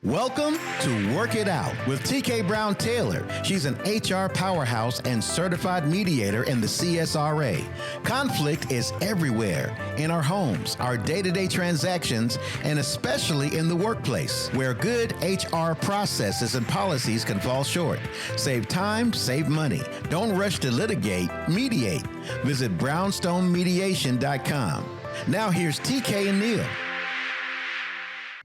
Welcome to Work It Out with TeKay Brown Taylor. She's an HR powerhouse and certified mediator in the CSRA. Conflict is everywhere, in our homes, our day-to-day transactions, and especially in the workplace, where good HR processes and policies can fall short. Save time, save money. Don't rush to litigate, mediate. Visit brownstonemediation.com. Now here's TeKay and Neil.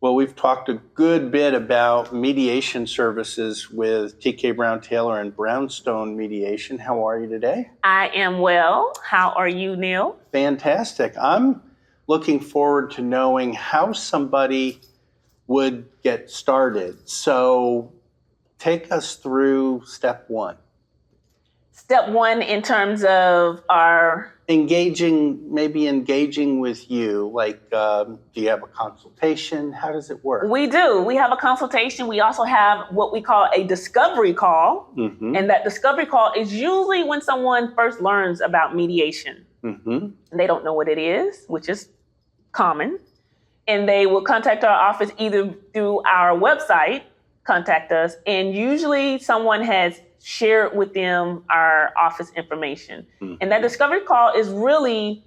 Well, we've talked a good bit about mediation services with TeKay Brown Taylor and Brownstone Mediation. How are you today? I am well. How are you, Neil? Fantastic. I'm looking forward to knowing how somebody would get started. So take us through step one. Step one in terms of our... Engaging with you, like do you have a consultation? How does it work? We do. We have a consultation. We also have what we call a discovery call. Mm-hmm. And that discovery call is usually when someone first learns about mediation. Mm-hmm. They don't know what it is, which is common. And they will contact our office either through our website, contact us, and usually someone has shared with them our office information. Mm-hmm. And that discovery call is really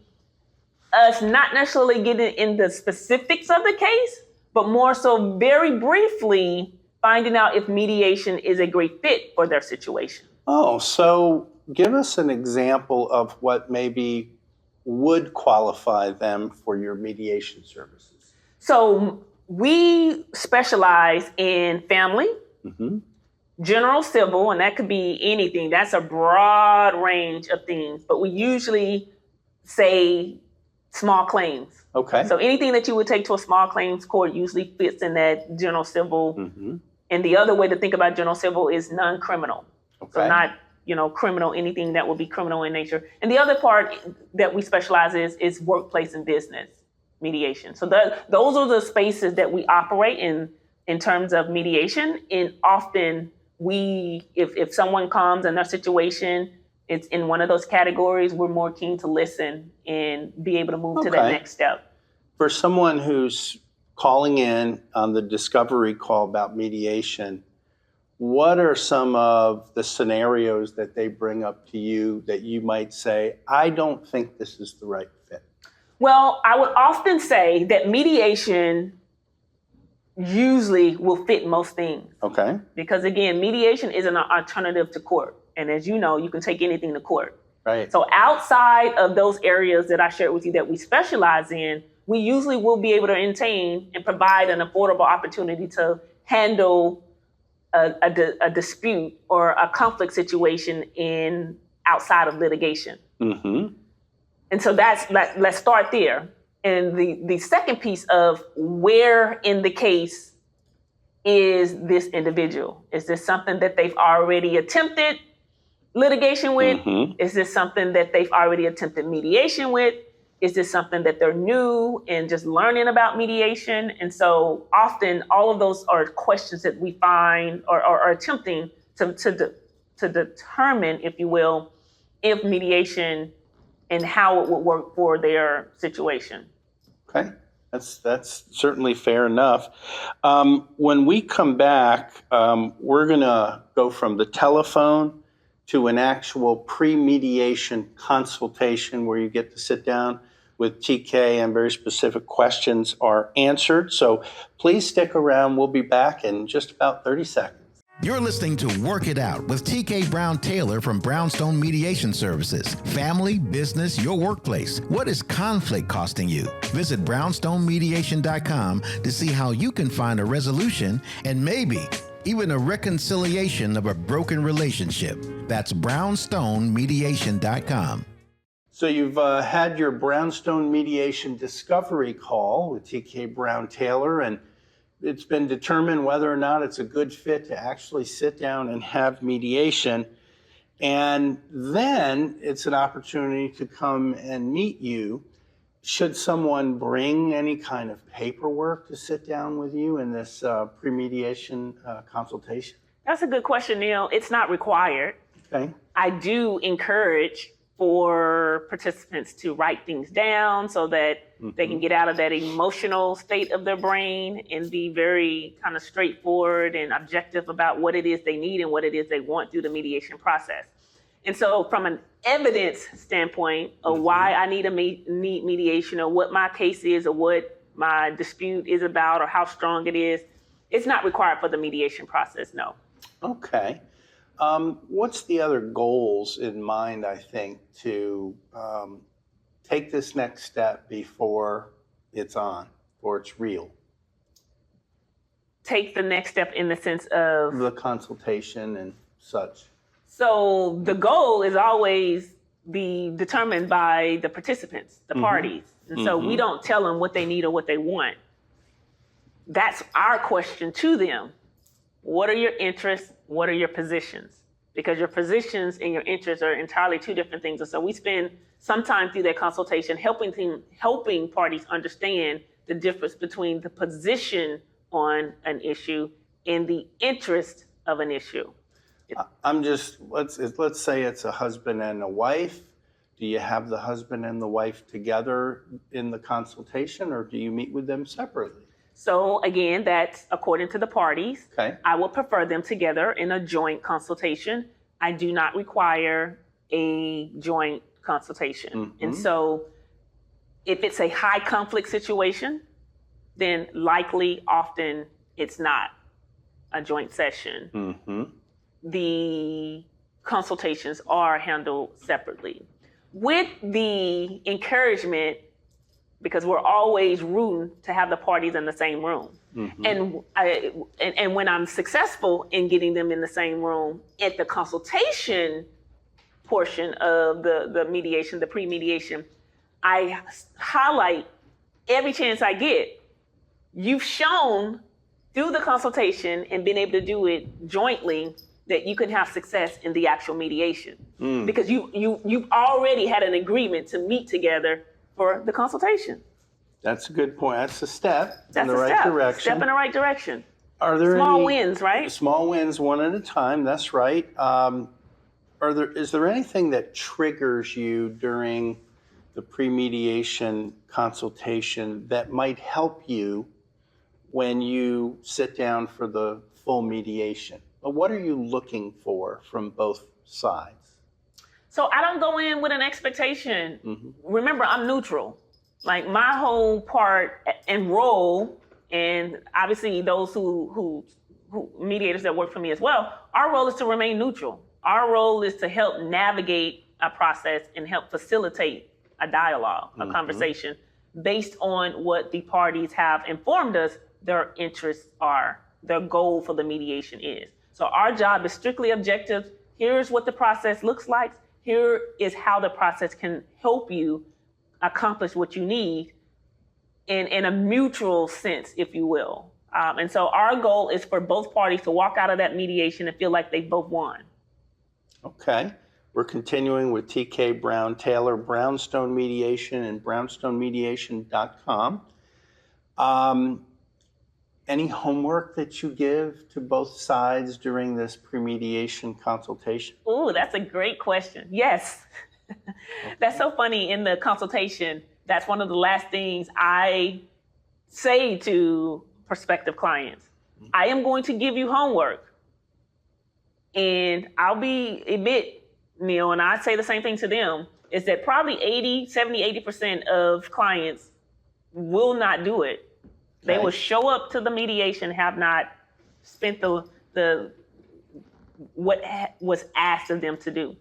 us not necessarily getting in the specifics of the case, but more so very briefly finding out if mediation is a great fit for their situation. Oh, so give us an example of what maybe would qualify them for your mediation services. So we specialize in family, mm-hmm. general civil, and that could be anything. That's a broad range of things, but we usually say small claims. Okay. So anything that you would take to a small claims court usually fits in that general civil. Mm-hmm. And the other way to think about general civil is non-criminal. Okay. So not, criminal, anything that would be criminal in nature. And the other part that we specialize is workplace and business mediation. So those are the spaces that we operate in terms of mediation. And often if someone comes in their situation, it's in one of those categories, we're more keen to listen and be able to move to that next step. For someone who's calling in on the discovery call about mediation, what are some of the scenarios that they bring up to you that you might say, I don't think this is the right fit? Well, I would often say that mediation usually will fit most things. Okay. Because again, mediation is an alternative to court. And as you know, you can take anything to court. Right. So outside of those areas that I shared with you that we specialize in, we usually will be able to entertain and provide an affordable opportunity to handle a dispute or a conflict situation outside of litigation. Mm-hmm. And so let's start there. And the second piece of where in the case is this individual? Is this something that they've already attempted litigation with? Mm-hmm. Is this something that they've already attempted mediation with? Is this something that they're new and just learning about mediation? And so often all of those are questions that we find or are attempting to determine, if you will, if mediation and how it would work for their situation. Okay, that's certainly fair enough. When we come back, we're going to go from the telephone to an actual pre-mediation consultation where you get to sit down with TeKay and very specific questions are answered. So please stick around. We'll be back in just about 30 seconds. You're listening to Work It Out with TeKay Brown Taylor from Brownstone Mediation Services. Family, business, your workplace. What is conflict costing you? Visit brownstonemediation.com to see how you can find a resolution and maybe even a reconciliation of a broken relationship. That's brownstonemediation.com. So you've had your Brownstone Mediation discovery call with TeKay Brown Taylor, and it's been determined whether or not it's a good fit to actually sit down and have mediation. And then it's an opportunity to come and meet you. Should someone bring any kind of paperwork to sit down with you in this pre-mediation consultation? That's a good question, Neil. It's not required. Okay. I do encourage for participants to write things down so that they can get out of that emotional state of their brain and be very kind of straightforward and objective about what it is they need and what it is they want through the mediation process. And so from an evidence standpoint of why I need mediation, or what my case is, or what my dispute is about, or how strong it is, it's not required for the mediation process, no. Okay. What's the other goals in mind, I think, to take this next step before it's on, or it's real? Take the next step in the sense of? The consultation and such. So the goal is always determined by the participants, the parties. And so we don't tell them what they need or what they want. That's our question to them. What are your interests? What are your positions? Because your positions and your interests are entirely two different things. And so we spend some time through that consultation helping parties understand the difference between the position on an issue and the interest of an issue. Let's say it's a husband and a wife. Do you have the husband and the wife together in the consultation, or do you meet with them separately? So again, that's according to the parties. Okay. I will prefer them together in a joint consultation. I do not require a joint consultation. And so if it's a high conflict situation, then likely often it's not a joint session. The consultations are handled separately. With the encouragement, because we're always rooting to have the parties in the same room. And when I'm successful in getting them in the same room, at the consultation portion of the mediation, the pre-mediation, I highlight every chance I get. You've shown through the consultation and been able to do it jointly that you can have success in the actual mediation. Because you've already had an agreement to meet together for the consultation. That's a good point. That's a step in the right direction. Step in the right direction. Are there small wins, right? Small wins, one at a time. That's right. Is there anything that triggers you during the pre-mediation consultation that might help you when you sit down for the full mediation? What are you looking for from both sides? So I don't go in with an expectation. Remember, I'm neutral. Like my whole part and role, and obviously those who mediators that work for me as well, our role is to remain neutral. Our role is to help navigate a process and help facilitate a dialogue, a conversation based on what the parties have informed us their interests are, their goal for the mediation is. So our job is strictly objective. Here's what the process looks like. Here is how the process can help you accomplish what you need in a mutual sense, if you will. And so our goal is for both parties to walk out of that mediation and feel like they both won. Okay. We're continuing with TeKay Brown Taylor, Brownstone Mediation, and brownsstonemediation.com. Any homework that you give to both sides during this pre-mediation consultation? Ooh, that's a great question. Yes. That's so funny. In the consultation, that's one of the last things I say to prospective clients. I am going to give you homework. And admit, Neil, and I say the same thing to them, is that probably 80% of clients will not do it. They will show up to the mediation, have not spent what was asked of them to do.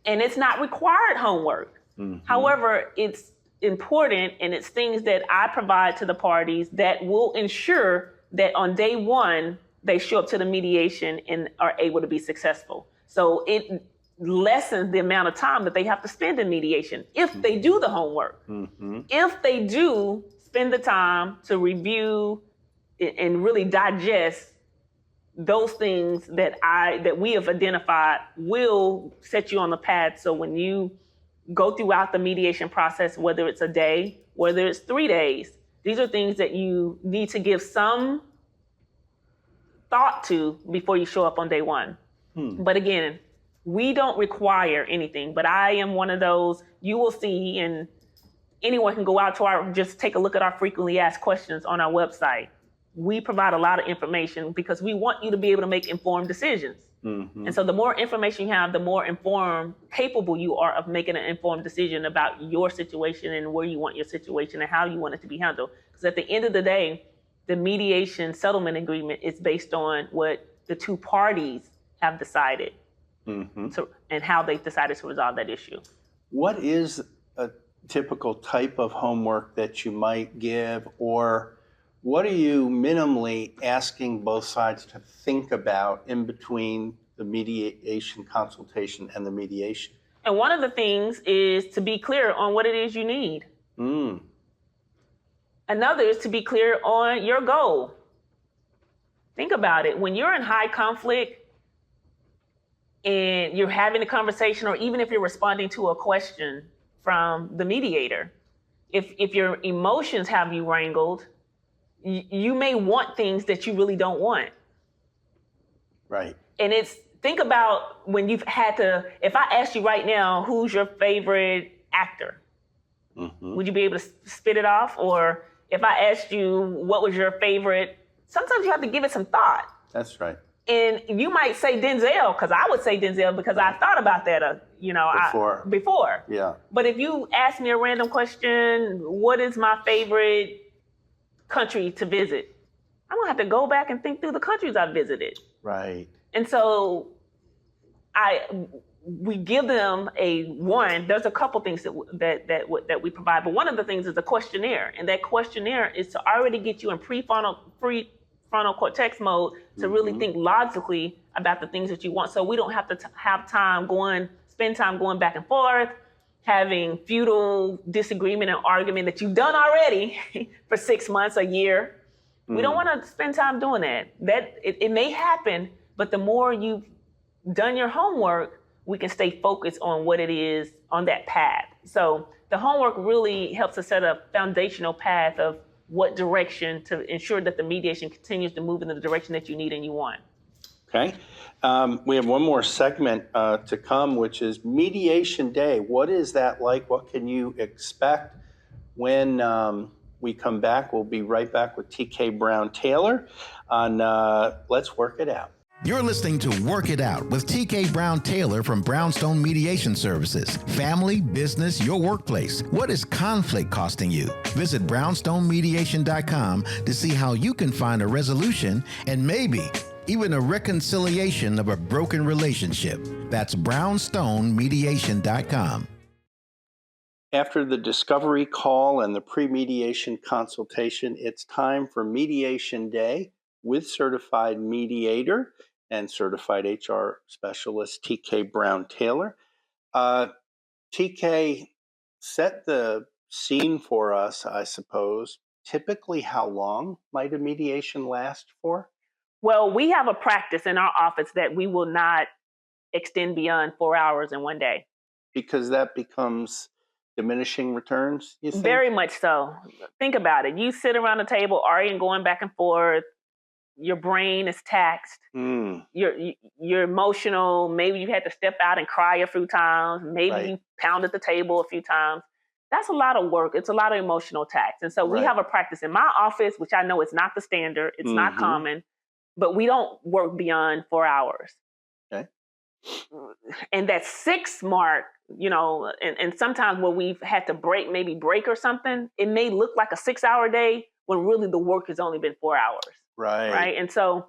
And it's not required homework. However, it's important, and it's things that I provide to the parties that will ensure that on day one, they show up to the mediation and are able to be successful. So it lessens the amount of time that they have to spend in mediation if they do the homework. If they do spend the time to review and really digest those things that we have identified will set you on the path. So when you go throughout the mediation process, whether it's a day, whether it's 3 days, these are things that you need to give some thought to before you show up on day one. But again, We don't require anything, but I am one of those you will see, and anyone can go out to just take a look at our frequently asked questions on our website. We provide a lot of information because we want you to be able to make informed decisions. Mm-hmm. And so the more information you have, the more capable you are of making an informed decision about your situation and where you want your situation and how you want it to be handled. Because at the end of the day, the mediation settlement agreement is based on what the two parties have decided and how they've decided to resolve that issue. What is a typical type of homework that you might give, or what are you minimally asking both sides to think about in between the mediation consultation and the mediation? And one of the things is to be clear on what it is you need. Another is to be clear on your goal. Think about it. When you're in high conflict and you're having a conversation, or even if you're responding to a question from the mediator, if your emotions have you wrangled, you may want things that you really don't want. Right. And think about when you've had to, if I asked you right now, who's your favorite actor? Would you be able to spit it off? Or if I asked you, what was your favorite? Sometimes you have to give it some thought. That's right. And you might say Denzel, because I would say Denzel because I thought about that, before. Yeah. But if you ask me a random question, what is my favorite country to visit? I'm gonna have to go back and think through the countries I've visited. Right. And so we give them there's a couple things that we provide, but one of the things is a questionnaire. And that questionnaire is to already get you in prefrontal cortex mode to really think logically about the things that you want. So we don't have to spend time going back and forth, having futile disagreement and argument that you've done already for 6 months, a year. We don't want to spend time doing that. It may happen, but the more you've done your homework, we can stay focused on what it is on that path. So the homework really helps us set a foundational path of what direction to ensure that the mediation continues to move in the direction that you need and you want. Okay. We have one more segment to come, which is Mediation Day. What is that like? What can you expect when we come back? We'll be right back with TeKay Brown Taylor on Let's Work It Out. You're listening to Work It Out with TeKay Brown Taylor from Brownstone Mediation Services. Family, business, your workplace. What is conflict costing you? Visit brownstonemediation.com to see how you can find a resolution and maybe even a reconciliation of a broken relationship. That's brownstonemediation.com. After the discovery call and the pre-mediation consultation, it's time for Mediation Day with certified mediator and certified HR specialist TeKay Brown Taylor. TeKay, set the scene for us, I suppose. Typically, how long might a mediation last for? Well, we have a practice in our office that we will not extend beyond 4 hours in one day. Because that becomes diminishing returns, you think? Very much so. Think about it. You sit around the table arguing, going back and forth. Your brain is taxed. You're emotional. Maybe you had to step out and cry a few times. Maybe you pounded the table a few times. That's a lot of work. It's a lot of emotional tax. And so we have a practice in my office, which I know is not the standard. It's not common, but we don't work beyond 4 hours. Okay. And that 6 mark, and sometimes where we've had to break or something, it may look like a 6-hour day when really the work has only been 4 hours. Right. And so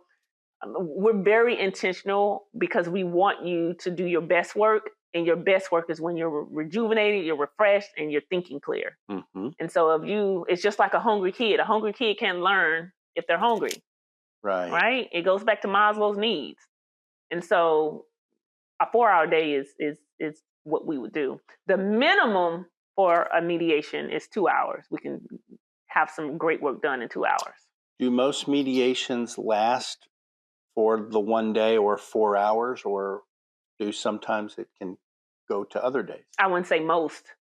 we're very intentional because we want you to do your best work, and your best work is when you're rejuvenated, you're refreshed, and you're thinking clear. And so it's just like a hungry kid. A hungry kid can learn if they're hungry. Right. It goes back to Maslow's needs. And so a 4-hour day is what we would do. The minimum for a mediation is 2 hours. We can have some great work done in 2 hours. Do most mediations last for the one day or 4 hours, or do sometimes it can go to other days? I wouldn't say most.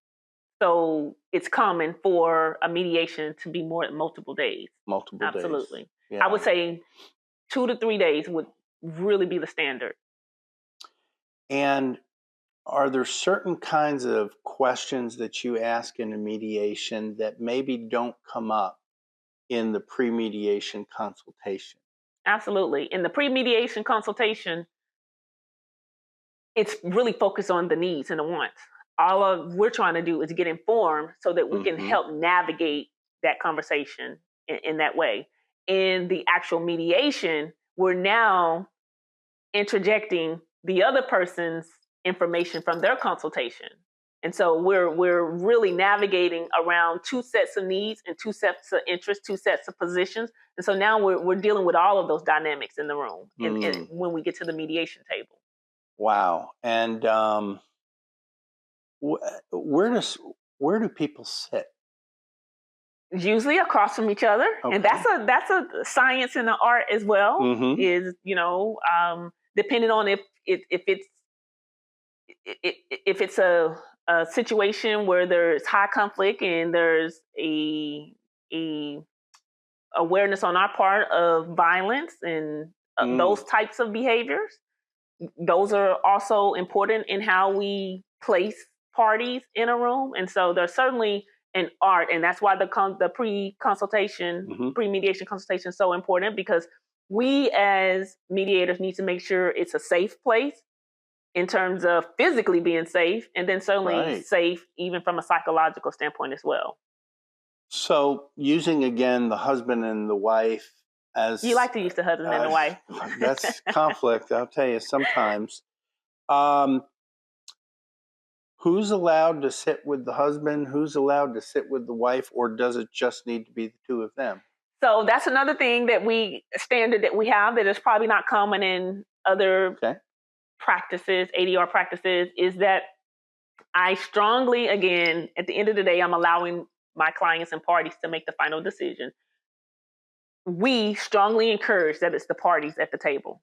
So it's common for a mediation to be more than multiple days. Absolutely. Yeah. I would say 2 to 3 days would really be the standard. And are there certain kinds of questions that you ask in a mediation that maybe don't come up in the pre-mediation consultation? Absolutely. In the pre-mediation consultation, it's really focused on the needs and the wants. All we're trying to do is get informed so that we can help navigate that conversation in that way. In the actual mediation, we're now interjecting the other person's information from their consultation. And so we're really navigating around two sets of needs and two sets of interests, two sets of positions. And so now we're dealing with all of those dynamics in the room and when we get to the mediation table. Wow. And where do people sit? Usually across from each other, and that's a science and an art as well. Is depending on if it's a situation where there's high conflict and there's a awareness on our part of violence and those types of behaviors. Those are also important in how we place parties in a room, and so there's certainly an art, and that's why the pre-consultation, pre-mediation consultation is so important, because we as mediators need to make sure it's a safe place in terms of physically being safe, and then certainly safe even from a psychological standpoint as well. So using again the husband and the wife as... You like to use the husband and the wife. That's conflict, I'll tell you, sometimes. Who's allowed to sit with the husband? Who's allowed to sit with the wife? Or does it just need to be the two of them? So that's another thing standard that we have that is probably not common in other practices, ADR practices, is that I strongly, again, at the end of the day, I'm allowing my clients and parties to make the final decision. We strongly encourage that it's the parties at the table,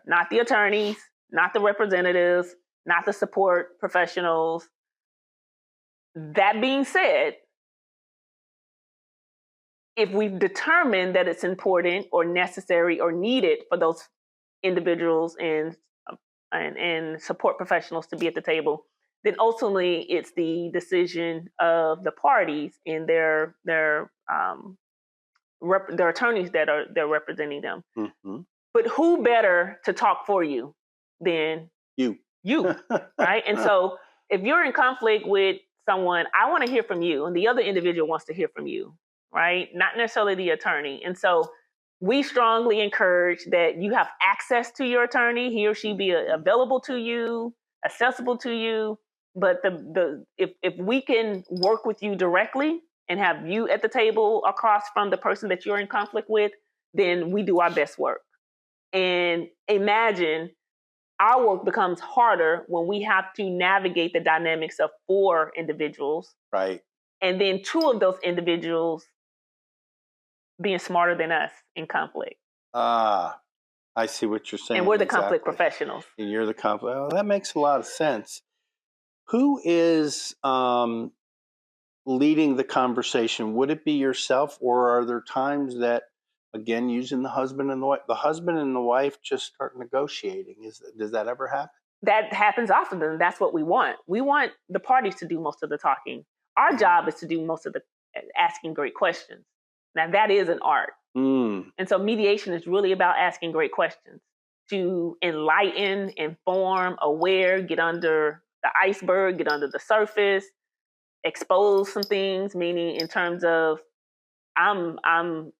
not the attorneys, not the representatives, not the support professionals. That being said, if we've determined that it's important or necessary or needed for those individuals and support professionals to be at the table, then ultimately it's the decision of the parties and their attorneys that they're representing them. But who better to talk for you than you, right? And so if you're in conflict with someone, I want to hear from you, and the other individual wants to hear from you, right? Not necessarily the attorney. And so we strongly encourage that you have access to your attorney, he or she be available to you, accessible to you. But if we can work with you directly and have you at the table across from the person that you're in conflict with, then we do our best work. And imagine our work becomes harder when we have to navigate the dynamics of 4 individuals. Right. And then 2 of those individuals being smarter than us in conflict. I see what you're saying. And we're the conflict professionals. And you're the conflict. Oh, that makes a lot of sense. Who is leading the conversation? Would it be yourself, or are there times that, again, using the husband and the wife just start negotiating? Does that ever happen? That happens often, and that's what we want. We want the parties to do most of the talking. Our job is to do most of the asking great questions. Now, that is an art. And so mediation is really about asking great questions to enlighten, inform, aware, get under the iceberg, get under the surface, expose some things, meaning in terms of I'm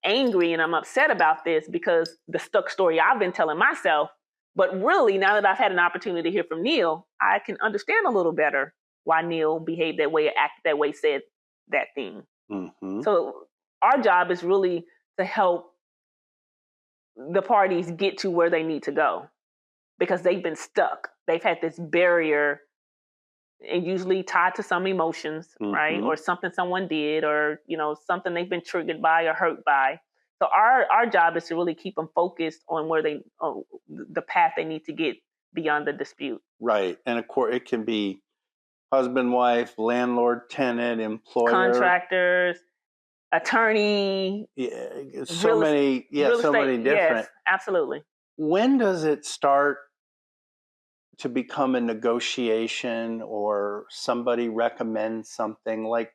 angry and I'm upset about this because the stuck story I've been telling myself. But really, now that I've had an opportunity to hear from Neil, I can understand a little better why Neil behaved that way, acted that way, said that thing. So our job is really to help the parties get to where they need to go, because they've been stuck. They've had this barrier, and usually tied to some emotions, right? Or something someone did, or, something they've been triggered by or hurt by. So our job is to really keep them focused on the path they need to get beyond the dispute. Right. And of course, it can be husband, wife, landlord, tenant, employer, contractors, attorney. So many different. Yes, absolutely. When does it start to become a negotiation, or somebody recommends something, like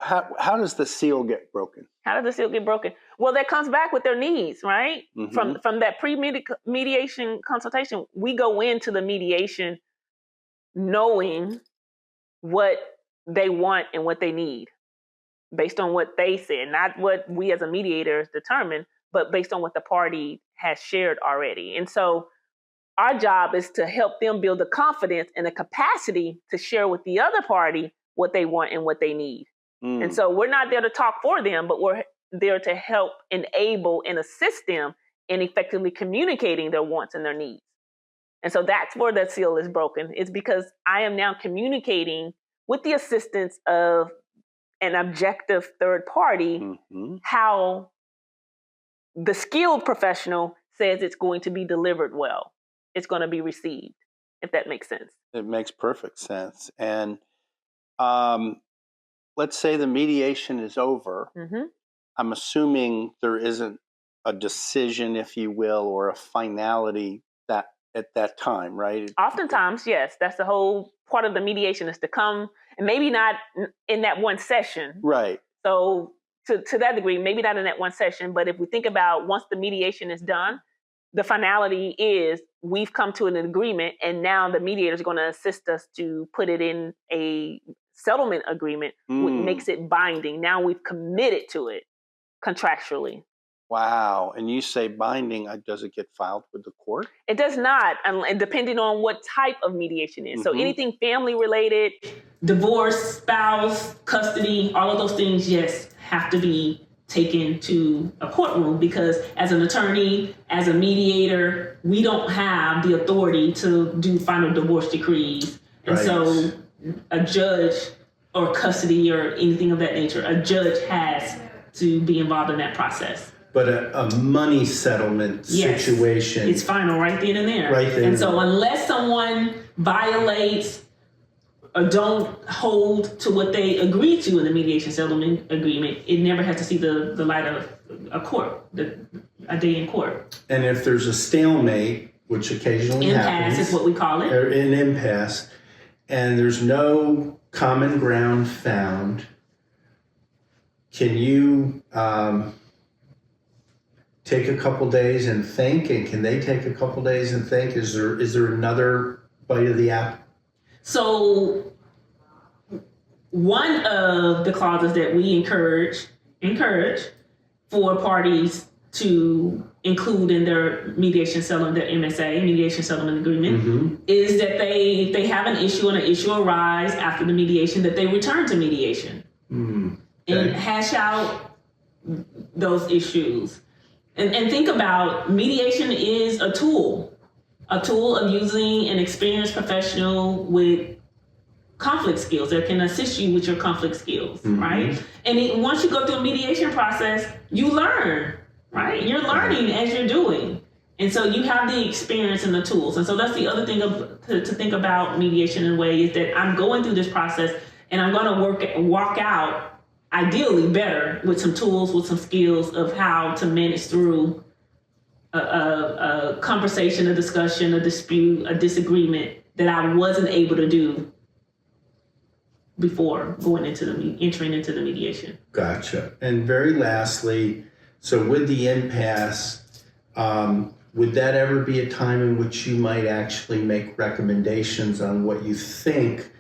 how does the seal get broken? How does the seal get broken? Well, that comes back with their needs, right? Mm-hmm. From that pre-mediation consultation, we go into the mediation knowing what they want and what they need, based on what they said, not what we as a mediators determine, but based on what the party has shared already. And so our job is to help them build the confidence and the capacity to share with the other party what they want and what they need. And so we're not there to talk for them, but we're there to help enable and assist them in effectively communicating their wants and their needs. And so that's where the seal is broken. It's because I am now communicating with the assistance of an objective third party how the skilled professional says it's going to be delivered well. It's going to be received, if that makes sense. It makes perfect sense. And let's say the mediation is over. I'm assuming there isn't a decision, if you will, or a finality that at that time, right? Oftentimes, yes. That's the whole part of the mediation, is to come, and maybe not in that one session. Right. So to that degree, maybe not in that one session, but if we think about once the mediation is done, the finality is we've come to an agreement, and now the mediator is going to assist us to put it in a settlement agreement, which makes it binding. Now we've committed to it contractually. Wow. And you say binding, does it get filed with the court? It does not, and depending on what type of mediation is. So anything family related, divorce, spouse, custody, all of those things, yes, have to be taken to a courtroom, because as an attorney, as a mediator, we don't have the authority to do final divorce decrees. And so a judge, or custody or anything of that nature, a judge has to be involved in that process. But a money settlement situation. It's final right then and there. Right then. And so unless someone violates or don't hold to what they agreed to in the mediation settlement agreement, it never has to see the light of a court, a day in court. And if there's a stalemate, which occasionally happens. Impasse is what we call it. Or an impasse, and there's no common ground found, can you take a couple days and think? And can they take a couple days and think? Is there another bite of the apple? So one of the clauses that we encourage for parties to include in their mediation settlement, their MSA, mediation settlement agreement, is that they have an issue and an issue arise after the mediation, that they return to mediation and hash out those issues. And think about, mediation is a tool of using an experienced professional with conflict skills that can assist you with your conflict skills, right? And once you go through a mediation process, you learn, right? You're learning as you're doing. And so you have the experience and the tools. And so that's the other thing to think about mediation in a way, is that I'm going through this process and I'm going to walk out ideally better with some tools, with some skills of how to manage through a conversation, a discussion, a dispute, a disagreement that I wasn't able to do before entering into the mediation. Gotcha. And very lastly, so with the impasse, would that ever be a time in which you might actually make recommendations on what you think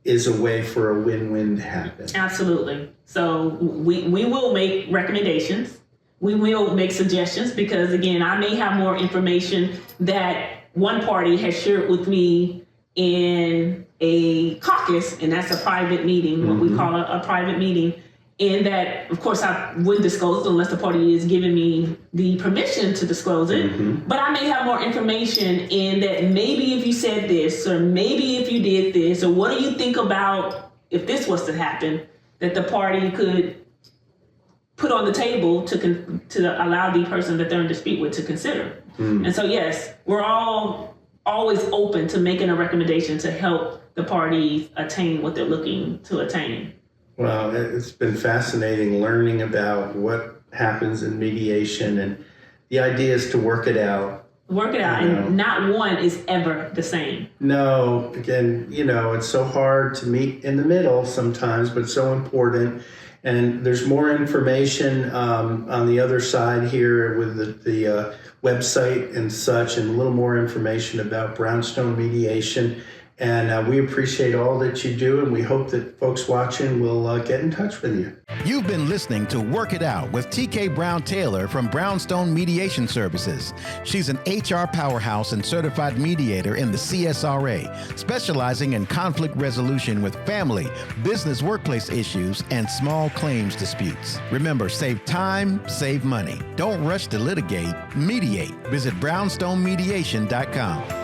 is a way for a win-win to happen? Absolutely. So we will make recommendations. We will make suggestions, because again, I may have more information that one party has shared with me in a caucus, and that's a private meeting, what we call a private meeting. And that, of course, I wouldn't disclose it unless the party is giving me the permission to disclose it. But I may have more information in that maybe if you said this, or maybe if you did this, or what do you think about if this was to happen, that the party could put on the table to allow the person that they're in dispute with to consider. And so, yes, we're all always open to making a recommendation to help the parties attain what they're looking to attain. Well, it's been fascinating learning about what happens in mediation, and the idea is to work it out Work it out, and not one is ever the same. No, again, it's so hard to meet in the middle sometimes, but it's so important. And there's more information on the other side here with the website and such, and a little more information about Brownstone Mediation. And we appreciate all that you do, and we hope that folks watching will get in touch with you. You've been listening to Work It Out with TeKay Brown Taylor from Brownstone Mediation Services. She's an HR powerhouse and certified mediator in the CSRA, specializing in conflict resolution with family, business, workplace issues, and small claims disputes. Remember, save time, save money. Don't rush to litigate, mediate. Visit brownstonemediation.com.